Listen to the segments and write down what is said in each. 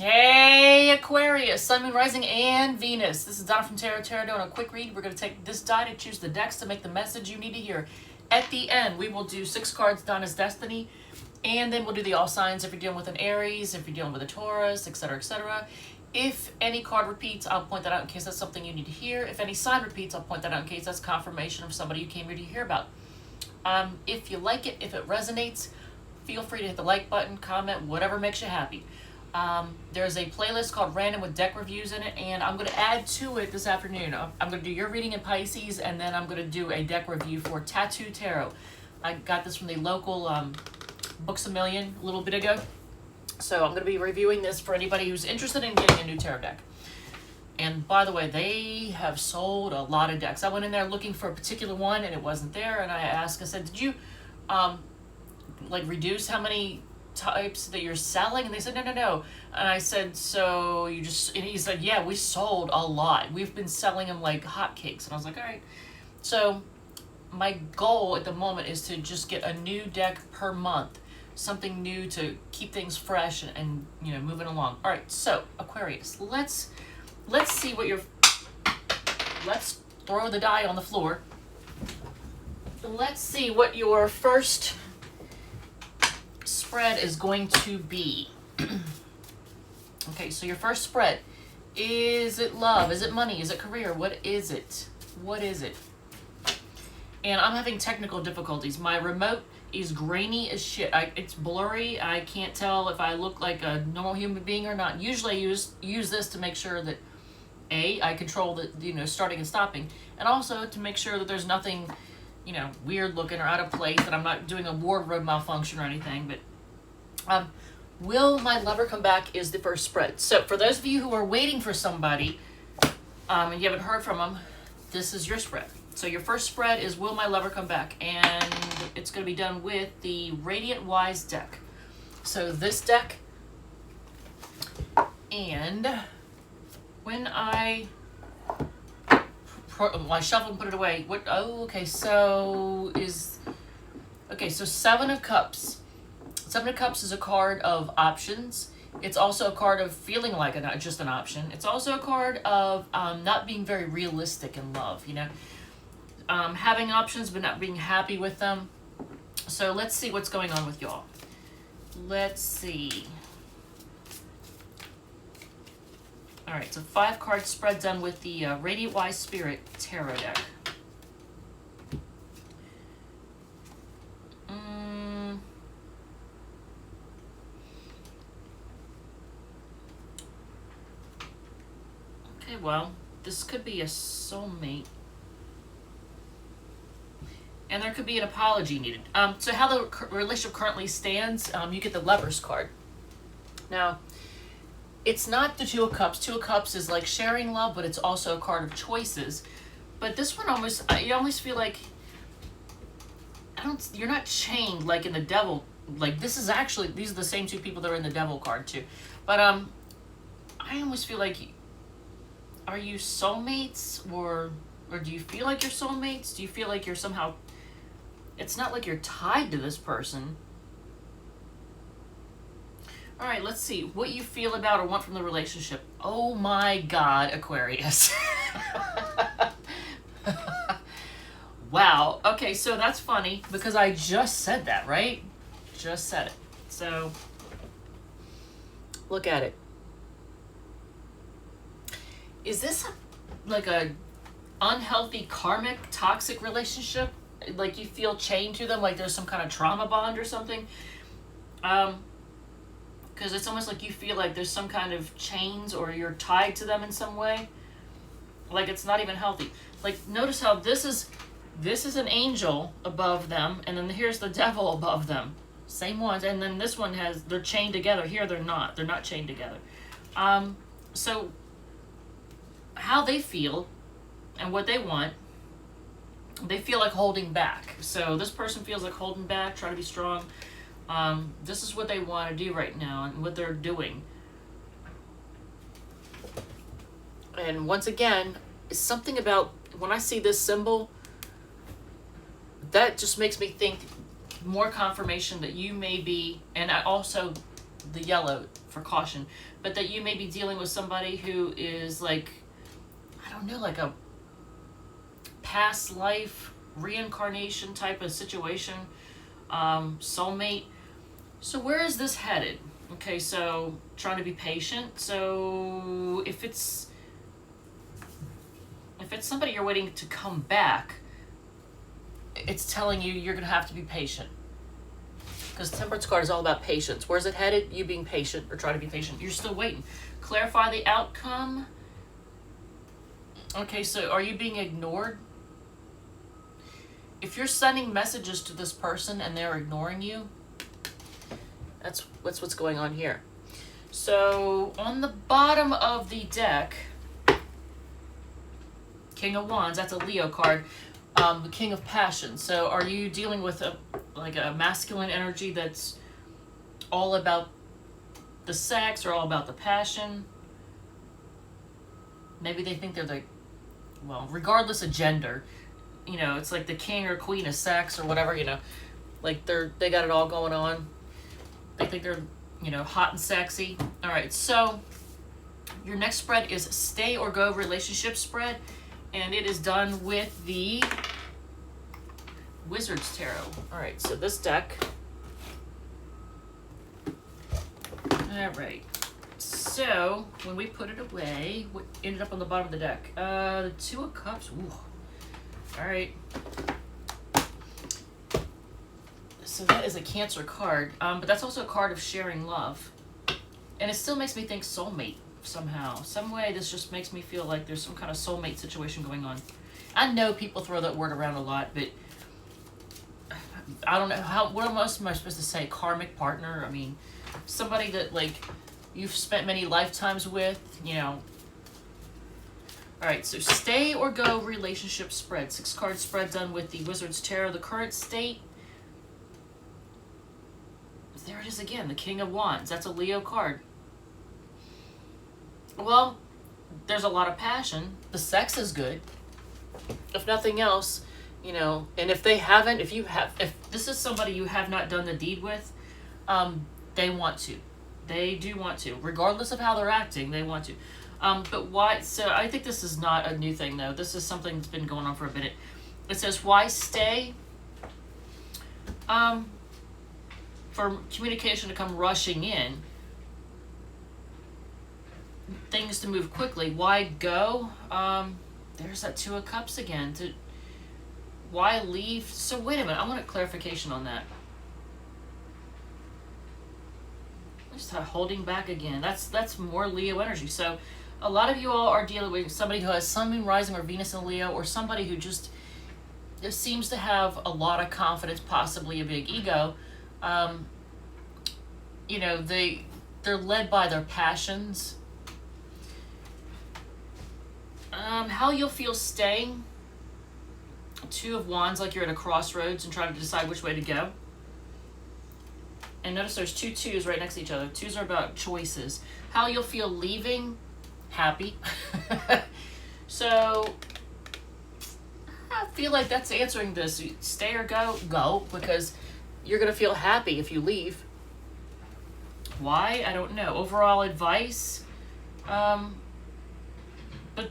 Hey Aquarius, Sun, Moon, Rising, and Venus. This is Donna from Tarot doing a quick read. We're going to take this die to choose the decks to make the message you need to hear. At the end, we will do 6 cards, Donna's Destiny, and then we'll do the all signs if you're dealing with an Aries, if you're dealing with a Taurus, etc., etc. If any card repeats, I'll point that out in case that's something you need to hear. If any sign repeats, I'll point that out in case that's confirmation of somebody you came here to hear about. If you like it, if it resonates, feel free to hit the like button, comment, whatever makes you happy. There's a playlist called Random with deck reviews in it, and I'm going to add to it this afternoon. I'm going to do your reading in Pisces, and then I'm going to do a deck review for Tattoo Tarot. I got this from the local Books A Million a little bit ago. So I'm going to be reviewing this for anybody who's interested in getting a new tarot deck. And by the way, they have sold a lot of decks. I went in there looking for a particular one, and it wasn't there, and I said, did you reduce how many types that you're selling? And they said, no. And I said, so you just, and he said, yeah, we sold a lot. We've been selling them like hotcakes. And I was like, all right. So my goal at the moment is to just get a new deck per month, something new to keep things fresh and you know, moving along. All right, so Aquarius, let's see what let's throw the die on the floor. Let's see what your first spread is going to be. Okay, so your first spread, is it love? Is it money? Is it career? What is it? What is it? And I'm having technical difficulties. My remote is grainy as shit. It's blurry. I can't tell if I look like a normal human being or not. Usually I use this to make sure that I control the starting and stopping, and also to make sure that there's nothing weird looking or out of place, that I'm not doing a wardrobe malfunction or anything. But will my lover come back is the first spread. So for those of you who are waiting for somebody and you haven't heard from them, this is your spread. So your first spread is will my lover come back, and it's going to be done with the Radiant Wise deck. So this deck, and when I shuffle and put it away, so 7 of Cups. 7 of Cups is a card of options. It's also a card of feeling like just an option. It's also a card of not being very realistic in love, having options but not being happy with them. So let's see what's going on with y'all. Let's see. All right, so 5 card spread done with the Radiant Wise Spirit Tarot deck. Okay, well, this could be a soulmate. And there could be an apology needed. So how the relationship currently stands, you get the Lover's card. Now, it's not the 2 of Cups. 2 of Cups is like sharing love, but it's also a card of choices. But this one you almost feel like you're not chained like in the Devil. Like these are the same 2 people that are in the Devil card too. But I almost feel like, are you soulmates, or do you feel like you're soulmates? Do you feel like you're somehow, it's not like you're tied to this person. All right, let's see what you feel about or want from the relationship. Oh my God, Aquarius. Wow. Okay, so that's funny because I just said that, right? Just said it. So look at it. Is this like a unhealthy, karmic, toxic relationship? Like you feel chained to them, like there's some kind of trauma bond or something? Because it's almost like you feel like there's some kind of chains, or you're tied to them in some way. Like it's not even healthy. Like notice how this is an angel above them, and then here's the devil above them. Same ones, and then this one they're chained together. Here they're not. They're not chained together. So how they feel and what they want, they feel like holding back. So this person feels like holding back, trying to be strong. This is what they want to do right now and what they're doing. And once again, it's something about when I see this symbol, that just makes me think more confirmation that you may be, and I also the yellow for caution, but that you may be dealing with somebody who is like, I don't know, like a past life reincarnation type of situation, soulmate. So where is this headed? Okay, so trying to be patient. So if it's somebody you're waiting to come back, it's telling you you're going to have to be patient. Because Temperance card is all about patience. Where's it headed? You being patient or trying to be patient. You're still waiting. Clarify the outcome. Okay, so are you being ignored? If you're sending messages to this person and they're ignoring you, that's what's going on here. So on the bottom of the deck, King of Wands, that's a Leo card. The King of Passion. So are you dealing with a masculine energy that's all about the sex or all about the passion? Maybe they think they're the, well, regardless of gender, you know, it's like the king or queen of sex or whatever, you know, like they got it all going on. They think they're, you know, hot and sexy. All right, so your next spread is Stay or Go relationship spread, and it is done with the Wizard's Tarot. All right, so this deck. All right, so when we put it away, what ended up on the bottom of the deck? The Two of Cups. Ooh. All right. So that is a Cancer card, but that's also a card of sharing love. And it still makes me think soulmate somehow. Some way this just makes me feel like there's some kind of soulmate situation going on. I know people throw that word around a lot, but I don't know what else am I supposed to say? Karmic partner? I mean, somebody that like you've spent many lifetimes with, you know. All right, so Stay or Go relationship spread. 6-card spread done with the Wizard's Tarot. The current state. There it is again, the King of Wands. That's a Leo card. Well, there's a lot of passion. The sex is good. If nothing else, you know, and if this is somebody you have not done the deed with, they want to. They do want to. Regardless of how they're acting, they want to. But why? So I think this is not a new thing, though. This is something that's been going on for a minute. It says, why stay? For communication to come rushing in, things to move quickly. Why go? There's that Two of Cups again. Why leave? So wait a minute. I want a clarification on that. Just holding back again. That's more Leo energy. So a lot of you all are dealing with somebody who has Sun, Moon, Rising, or Venus in Leo, or somebody who just seems to have a lot of confidence, possibly a big ego. You know, they're led by their passions. How you'll feel staying. Two of Wands, like you're at a crossroads and trying to decide which way to go. And notice there's two twos right next to each other. Twos are about choices. How you'll feel leaving. Happy. So I feel like that's answering this. Stay or go? Go, because you're going to feel happy if you leave. Why? I don't know. Overall advice? But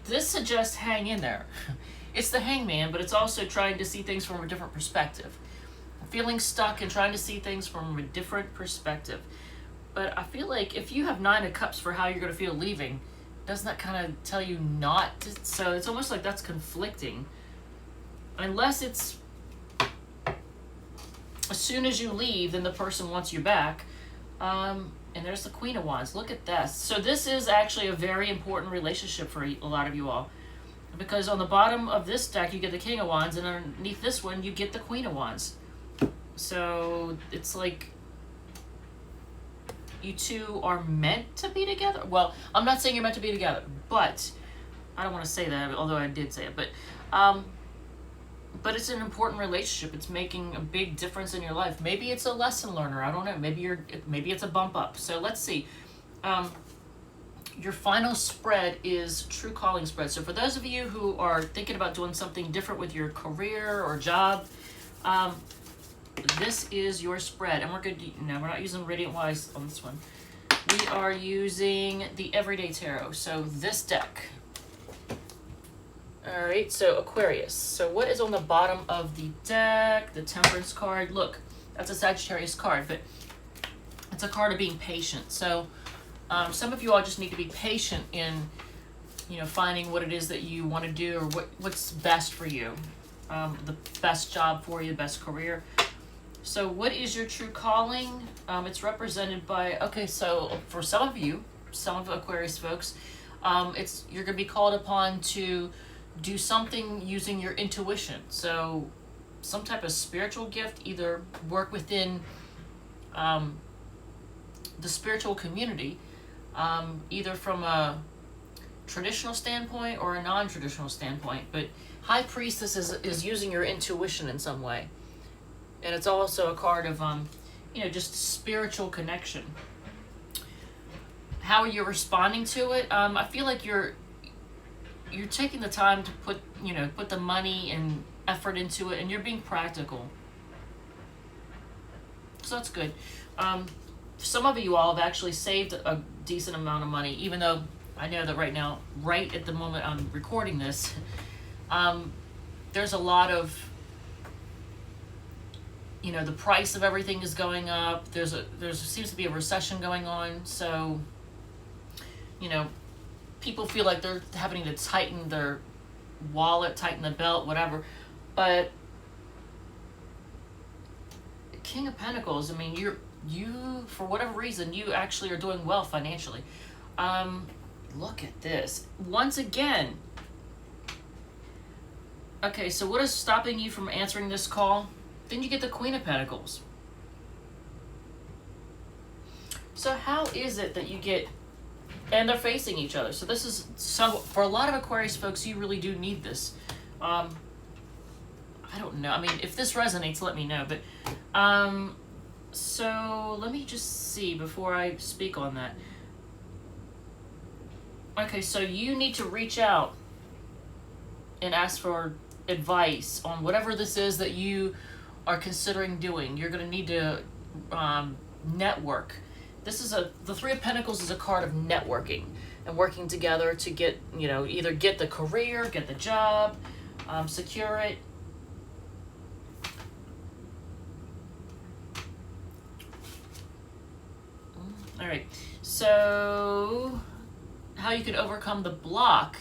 this suggests hang in there. It's the Hangman, but it's also trying to see things from a different perspective. Feeling stuck and trying to see things from a different perspective. But I feel like if you have 9 of Cups for how you're going to feel leaving, doesn't that kind of tell you not to? So it's almost like that's conflicting. Unless it's as soon as you leave, then the person wants you back. And there's the Queen of Wands. Look at this. So this is actually a very important relationship for a lot of you all. Because on the bottom of this deck, you get the King of Wands, and underneath this one, you get the Queen of Wands. So it's like you two are meant to be together. Well, I'm not saying you're meant to be together, but I don't want to say that, although I did say it. But it's an important relationship. It's making a big difference in your life. Maybe it's a lesson learner. I don't know. Maybe it's a bump up. So let's see. Your final spread is True Calling spread. So for those of you who are thinking about doing something different with your career or job, this is your spread. And we're good. We're not using Radiant Wise on this one. we are using the Everyday Tarot, so this deck. All right, so Aquarius. So what is on the bottom of the deck? The Temperance card. Look, that's a Sagittarius card, but it's a card of being patient. So some of you all just need to be patient in, finding what it is that you want to do, or what's best for you, the best job for you, the best career. So what is your true calling? It's represented by, okay, so for some of Aquarius folks, you're going to be called upon to do something using your intuition. So some type of spiritual gift, either work within the spiritual community, either from a traditional standpoint or a non-traditional standpoint. But High Priestess is using your intuition in some way. And it's also a card of, just spiritual connection. How are you responding to it? I feel like you're taking the time to put the money and effort into it, and you're being practical. So that's good. Some of you all have actually saved a decent amount of money, even though I know that right now, right at the moment I'm recording this, there's a lot of, the price of everything is going up. There seems to be a recession going on. So, people feel like they're having to tighten their wallet, tighten the belt, whatever. But King of Pentacles, I mean, you for whatever reason, you actually are doing well financially. Look at this. Once again. Okay, so what is stopping you from answering this call? Then you get the Queen of Pentacles. So how is it that you get, and they're facing each other. So this is, for a lot of Aquarius folks, you really do need this. I don't know. I mean, if this resonates, let me know. But, so let me just see before I speak on that. Okay, so you need to reach out and ask for advice on whatever this is that you are considering doing. You're going to need to network. This is the Three of Pentacles is a card of networking and working together to get, either get the career, get the job, secure it. All right, so how you can overcome the block.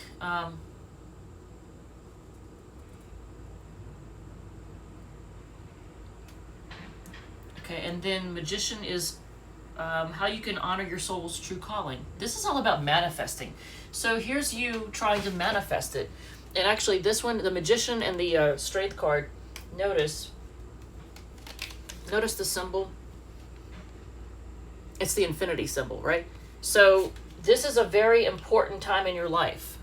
Okay, and then Magician is how you can honor your soul's true calling. This is all about manifesting. So here's you trying to manifest it. And actually this one, the Magician and the Strength card, notice the symbol. It's the infinity symbol, right? So this is a very important time in your life.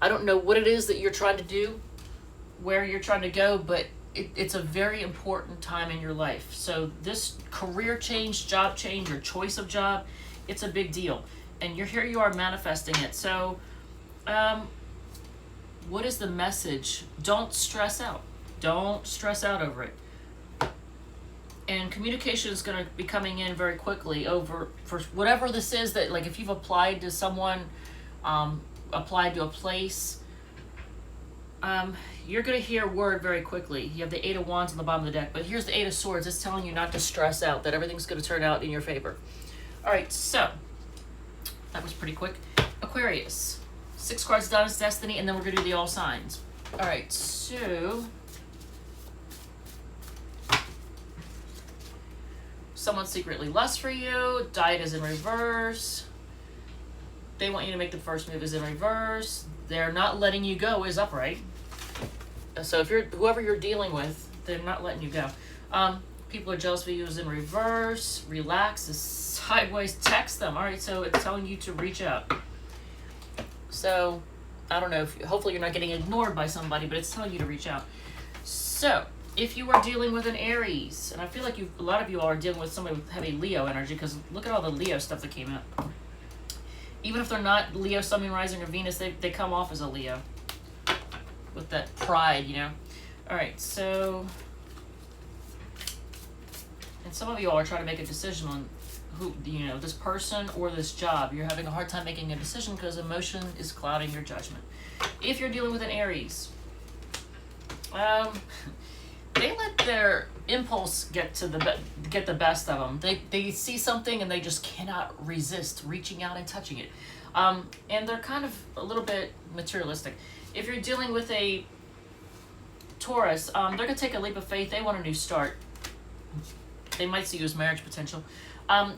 I don't know what it is that you're trying to do, where you're trying to go, but it's a very important time in your life. So this career change, job change, or choice of job, it's a big deal. And here you are manifesting it. So what is the message? Don't stress out. Don't stress out over it. And communication is going to be coming in very quickly for whatever this is that, like, if you've applied to someone, applied to a place, you're going to hear word very quickly. You have the Eight of Wands on the bottom of the deck, but here's the Eight of Swords. It's telling you not to stress out, that everything's going to turn out in your favor. All right, so that was pretty quick. Aquarius, 6 cards down is Destiny, and then we're going to do the all signs. All right, so someone secretly lusts for you. Diet is in reverse. They want you to make the first move is in reverse. They're not letting you go is upright. So if whoever you're dealing with, they're not letting you go. People are jealous of you is in reverse. Relax is sideways. Text them. All right, so it's telling you to reach out. So I don't know. Hopefully you're not getting ignored by somebody, but it's telling you to reach out. So if you are dealing with an Aries, and I feel like a lot of you all are dealing with somebody with heavy Leo energy, because look at all the Leo stuff that came out. Even if they're not Leo, Sun, Moon, Rising, or Venus, they come off as a Leo. With that pride, All right, so, and some of you all are trying to make a decision on who, this person or this job. You're having a hard time making a decision because emotion is clouding your judgment. If you're dealing with an Aries, they let their impulse get the best of them. They see something and they just cannot resist reaching out and touching it. And they're kind of a little bit materialistic. If you're dealing with a Taurus, they're going to take a leap of faith. They want a new start. They might see you as marriage potential.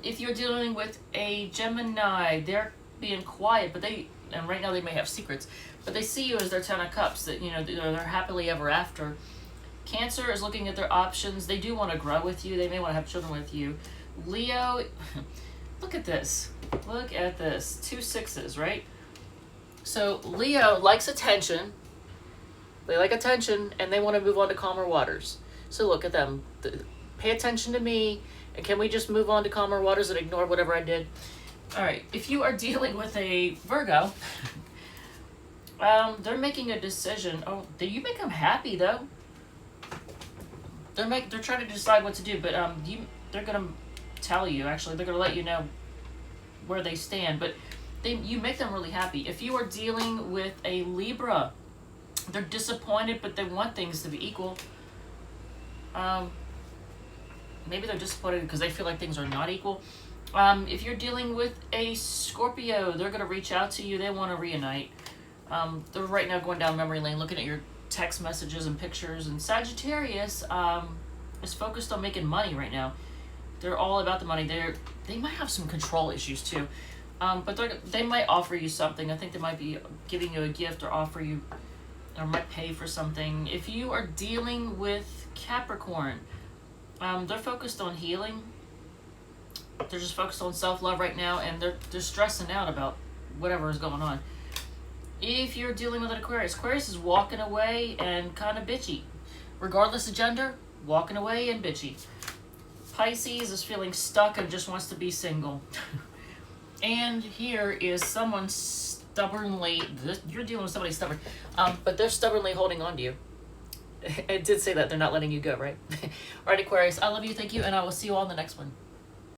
If you're dealing with a Gemini, they're being quiet, and right now they may have secrets, but they see you as their Ten of Cups, that, they're happily ever after. Cancer is looking at their options. They do want to grow with you. They may want to have children with you. Leo, look at this. Look at this. 2 6s, right? So Leo likes attention. They like attention, and they want to move on to calmer waters. So look at them. Pay attention to me, and can we just move on to calmer waters and ignore whatever I did? All right. If you are dealing with a Virgo, they're making a decision. Oh, you make them happy though. They're trying to decide what to do, but they're gonna tell you. Actually, they're gonna let you know where they stand. But you make them really happy. If you are dealing with a Libra, they're disappointed, but they want things to be equal. Maybe they're disappointed because they feel like things are not equal. If you're dealing with a Scorpio, they're going to reach out to you. They want to reunite. They're right now going down memory lane, looking at your text messages and pictures. And Sagittarius is focused on making money right now. They're all about the money. They might have some control issues too. But they might offer you something. I think they might be giving you a gift or offer you, or might pay for something. If you are dealing with Capricorn, they're focused on healing. They're just focused on self-love right now, and they're stressing out about whatever is going on. If you're dealing with an Aquarius is walking away and kind of bitchy. Regardless of gender, walking away and bitchy. Pisces is feeling stuck and just wants to be single. And here is someone stubbornly, you're dealing with somebody stubborn, but they're stubbornly holding on to you. It did say that they're not letting you go, right? All right, Aquarius, I love you, thank you, and I will see you all in the next one.